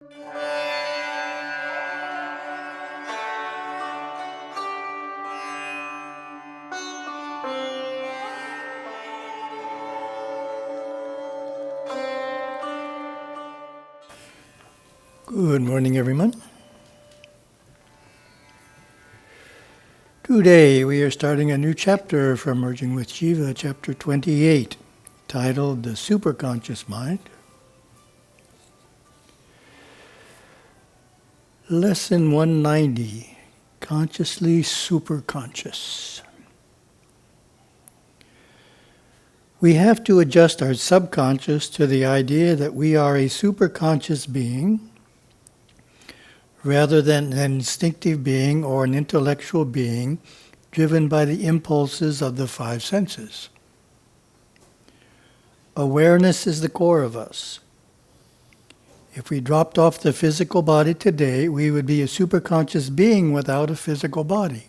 Good morning, everyone. Today we are starting a new chapter from Merging with Śiva, chapter 28, titled The Superconscious Mind. Lesson 190, Consciously Superconscious. We have to adjust our subconscious to the idea that we are a superconscious being, rather than an instinctive being or an intellectual being driven by the impulses of the five senses. Awareness is the core of us. If we dropped off the physical body today, we would be a superconscious being without a physical body.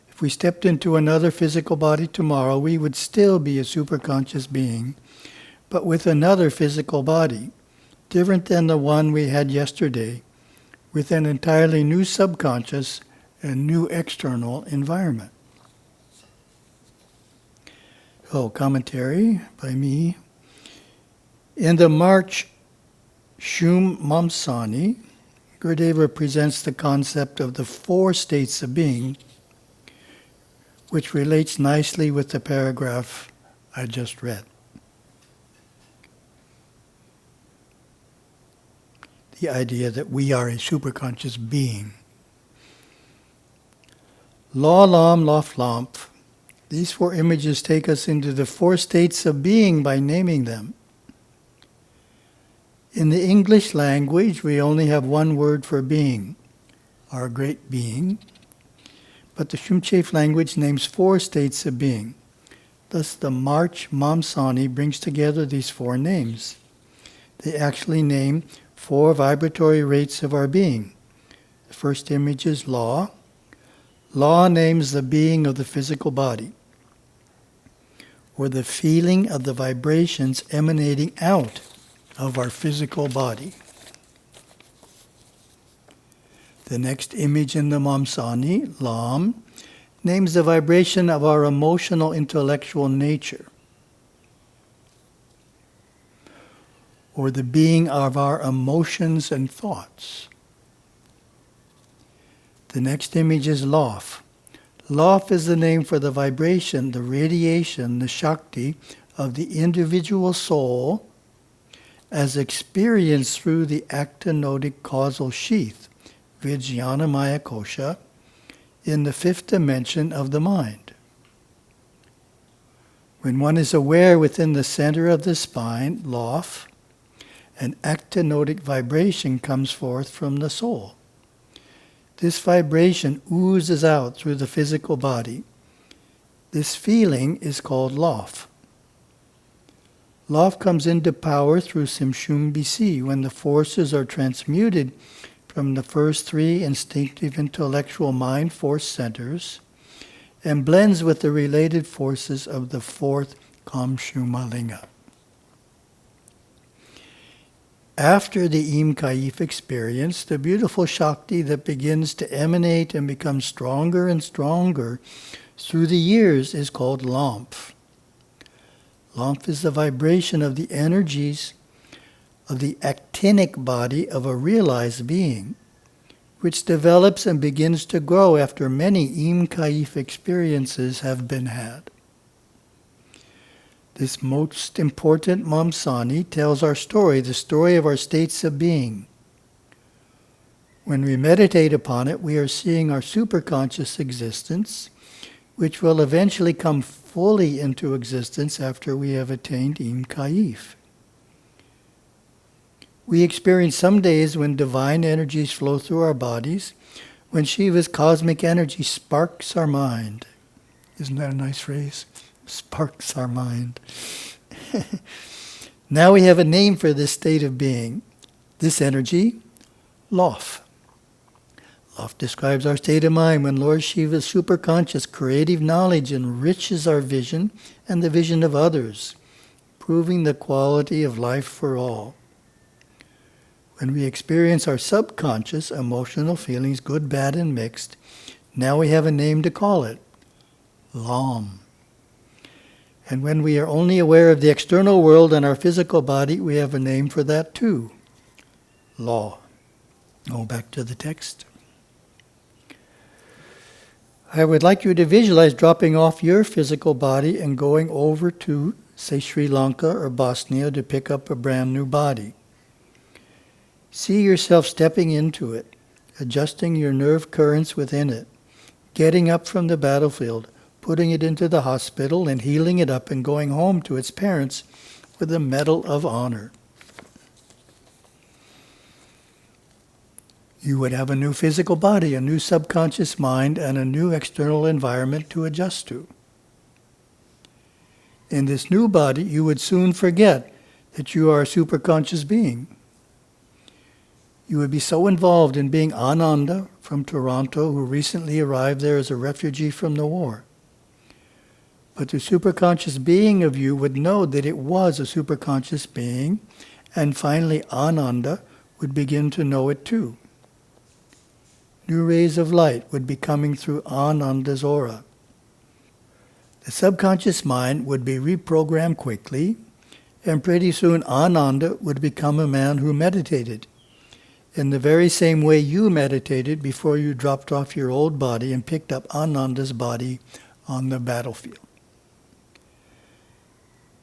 If we stepped into another physical body tomorrow, we would still be a superconscious being, but with another physical body, different than the one we had yesterday, with an entirely new subconscious and new external environment. So, commentary by me. In the March Shum Mamsani, Gurudeva presents the concept of the four states of being, which relates nicely with the paragraph I just read. The idea that we are a superconscious being. Law, Lam, Lof, Lamp. These four images take us into the four states of being by naming them. In the English language, we only have one word for being, our great being. But the Shumchef language names four states of being. Thus, the March Mamsani brings together these four names. They actually name four vibratory rates of our being. The first image is law. Law names the being of the physical body, or the feeling of the vibrations emanating out of our physical body. The next image in the Mamsani, Lam, names the vibration of our emotional intellectual nature, or the being of our emotions and thoughts. The next image is Lof. Lof is the name for the vibration, the radiation, the Shakti of the individual soul as experienced through the actinotic causal sheath, Vijnanamaya Kosha, in the fifth dimension of the mind. When one is aware within the center of the spine, Lof, an actinotic vibration comes forth from the soul. This vibration oozes out through the physical body. This feeling is called Lof. Lof comes into power through Simshum BC, when the forces are transmuted from the first three instinctive intellectual mind force centers and blends with the related forces of the fourth Kamshumalinga. After the Im Kaif experience, the beautiful Shakti that begins to emanate and become stronger and stronger through the years is called Lamp. Lamp is the vibration of the energies of the actinic body of a realized being, which develops and begins to grow after many Im Kaif experiences have been had. This most important Mamsani tells our story, the story of our states of being. When we meditate upon it, we are seeing our superconscious existence, which will eventually come fully into existence after we have attained Im Kaif. We experience some days when divine energies flow through our bodies, when Shiva's cosmic energy sparks our mind. Isn't that a nice phrase? Sparks our mind. Now we have a name for this state of being. This energy, Lof. Lof describes our state of mind when Lord Shiva's superconscious creative knowledge enriches our vision and the vision of others, proving the quality of life for all. When we experience our subconscious emotional feelings, good, bad, and mixed, now we have a name to call it, LAM. And when we are only aware of the external world and our physical body, we have a name for that too, law. Go back to the text. I would like you to visualize dropping off your physical body and going over to, say, Sri Lanka or Bosnia to pick up a brand new body. See yourself stepping into it, adjusting your nerve currents within it, getting up from the battlefield, putting it into the hospital and healing it up and going home to its parents with a Medal of Honor. You would have a new physical body, a new subconscious mind, and a new external environment to adjust to. In this new body, you would soon forget that you are a superconscious being. You would be so involved in being Ananda from Toronto, who recently arrived there as a refugee from the war. But the superconscious being of you would know that it was a superconscious being, and finally Ananda would begin to know it too. New rays of light would be coming through Ananda's aura. The subconscious mind would be reprogrammed quickly, and pretty soon Ananda would become a man who meditated, in the very same way you meditated before you dropped off your old body and picked up Ananda's body on the battlefield.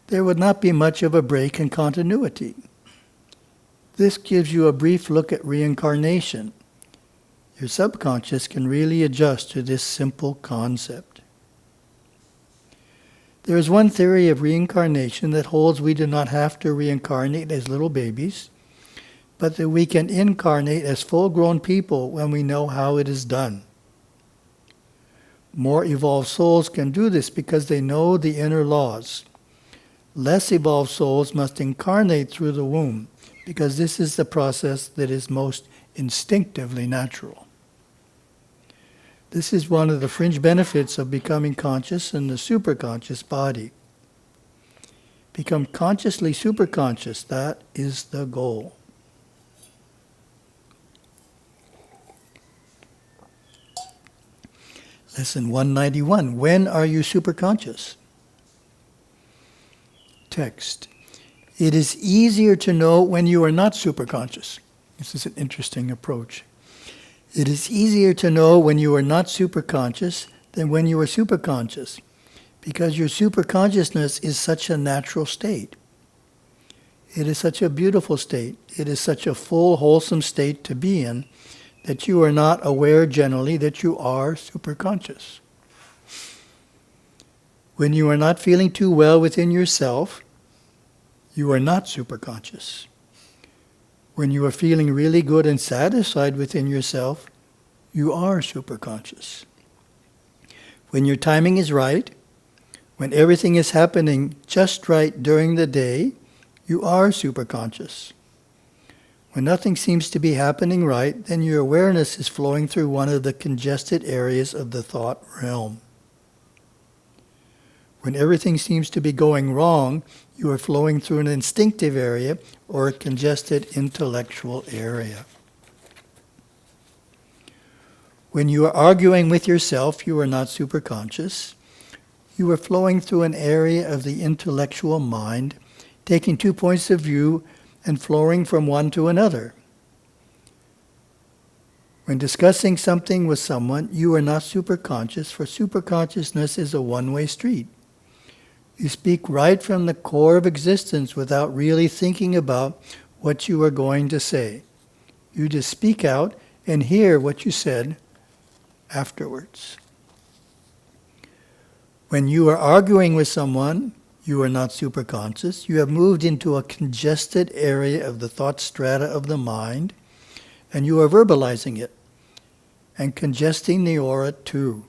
There would not be much of a break in continuity. This gives you a brief look at reincarnation. Your subconscious can really adjust to this simple concept. There is one theory of reincarnation that holds we do not have to reincarnate as little babies, but that we can incarnate as full-grown people when we know how it is done. More evolved souls can do this because they know the inner laws. Less evolved souls must incarnate through the womb, because this is the process that is most instinctively natural. This is one of the fringe benefits of becoming conscious in the superconscious body. Become consciously superconscious, that is the goal. Lesson 191. When are you superconscious? Text. It is easier to know when you are not superconscious. This is an interesting approach. It is easier to know when you are not superconscious than when you are superconscious, because your superconsciousness is such a natural state. It is such a beautiful state. It is such a full, wholesome state to be in that you are not aware generally that you are superconscious. When you are not feeling too well within yourself, you are not superconscious. When you are feeling really good and satisfied within yourself, you are superconscious. When your timing is right, when everything is happening just right during the day, you are superconscious. When nothing seems to be happening right, then your awareness is flowing through one of the congested areas of the thought realm. When everything seems to be going wrong, you are flowing through an instinctive area or a congested intellectual area. When you are arguing with yourself, you are not superconscious. You are flowing through an area of the intellectual mind, taking 2 points of view and flowing from one to another. When discussing something with someone, you are not superconscious, for superconsciousness is a one-way street. You speak right from the core of existence without really thinking about what you are going to say. You just speak out and hear what you said afterwards. When you are arguing with someone, you are not superconscious. You have moved into a congested area of the thought strata of the mind, and you are verbalizing it and congesting the aura too.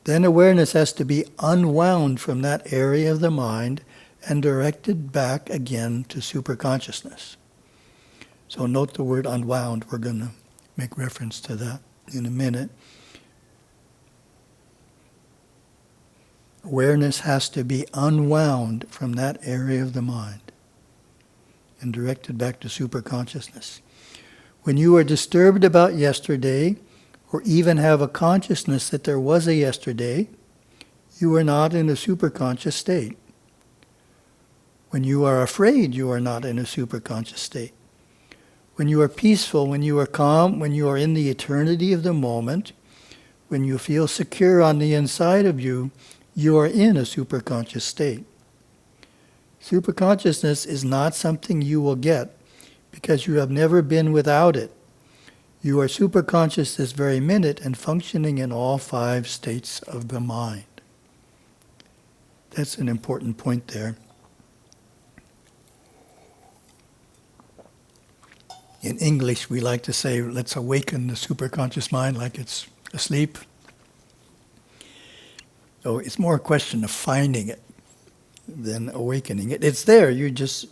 Then awareness has to be unwound from that area of the mind and directed back again to superconsciousness. So note the word unwound. We're going to make reference to that in a minute. Awareness has to be unwound from that area of the mind. and directed back to superconsciousness. When you are disturbed about yesterday, or even have a consciousness that there was a yesterday, you are not in a superconscious state. When you are afraid, you are not in a superconscious state. When you are peaceful, when you are calm, when you are in the eternity of the moment, when you feel secure on the inside of you, you are in a superconscious state. Superconsciousness is not something you will get because you have never been without it. You are superconscious this very minute and functioning in all 5 states of the mind. That's an important point there. In English, we like to say, let's awaken the superconscious mind like it's asleep. So it's more a question of finding it than awakening it. It's there, you just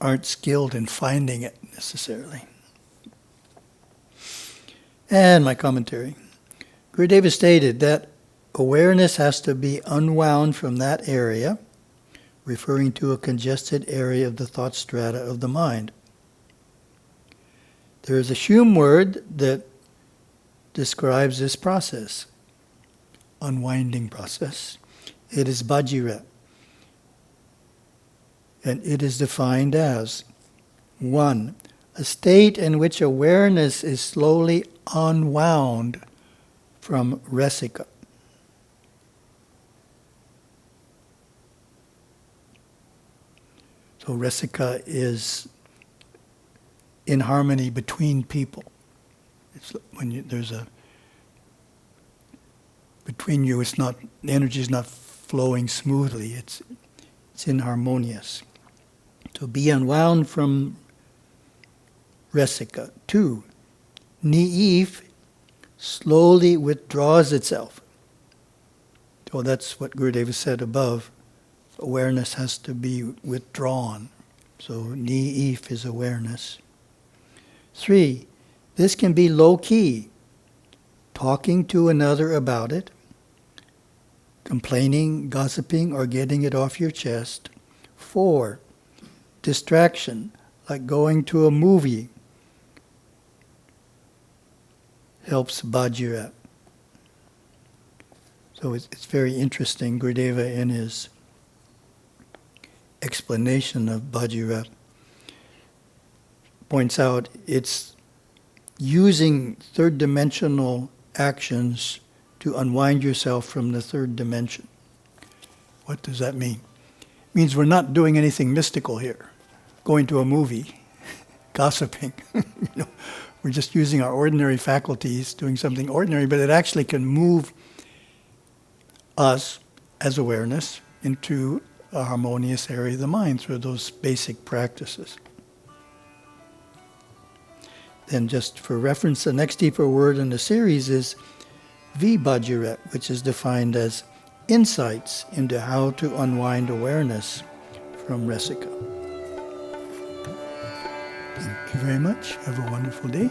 aren't skilled in finding it necessarily. And my commentary. Gurudeva stated that awareness has to be unwound from that area, referring to a congested area of the thought strata of the mind. There is a Hume word that describes this process, unwinding process. It is bhajira. And it is defined as 1. A state in which awareness is slowly unwound from rasika. So rasika is in harmony between people. It's when there's a between you, it's not, the energy is not flowing smoothly. It's inharmonious. So be unwound from rasika. 2, ni'if slowly withdraws itself. So that's what Gurudeva said above. Awareness has to be withdrawn. So ni'if is awareness. 3, this can be low-key, talking to another about it, complaining, gossiping, or getting it off your chest. 4, distraction, like going to a movie, helps bhajira. So it's very interesting. Gurudeva, in his explanation of bhajira, points out it's using third-dimensional actions to unwind yourself from the third dimension. What does that mean? It means we're not doing anything mystical here. Going to a movie, gossiping. We're just using our ordinary faculties, doing something ordinary, but it actually can move us as awareness into a harmonious area of the mind through those basic practices. Then just for reference, the next deeper word in the series is vibhajira, which is defined as insights into how to unwind awareness from rasika. Thank you very much. Have a wonderful day.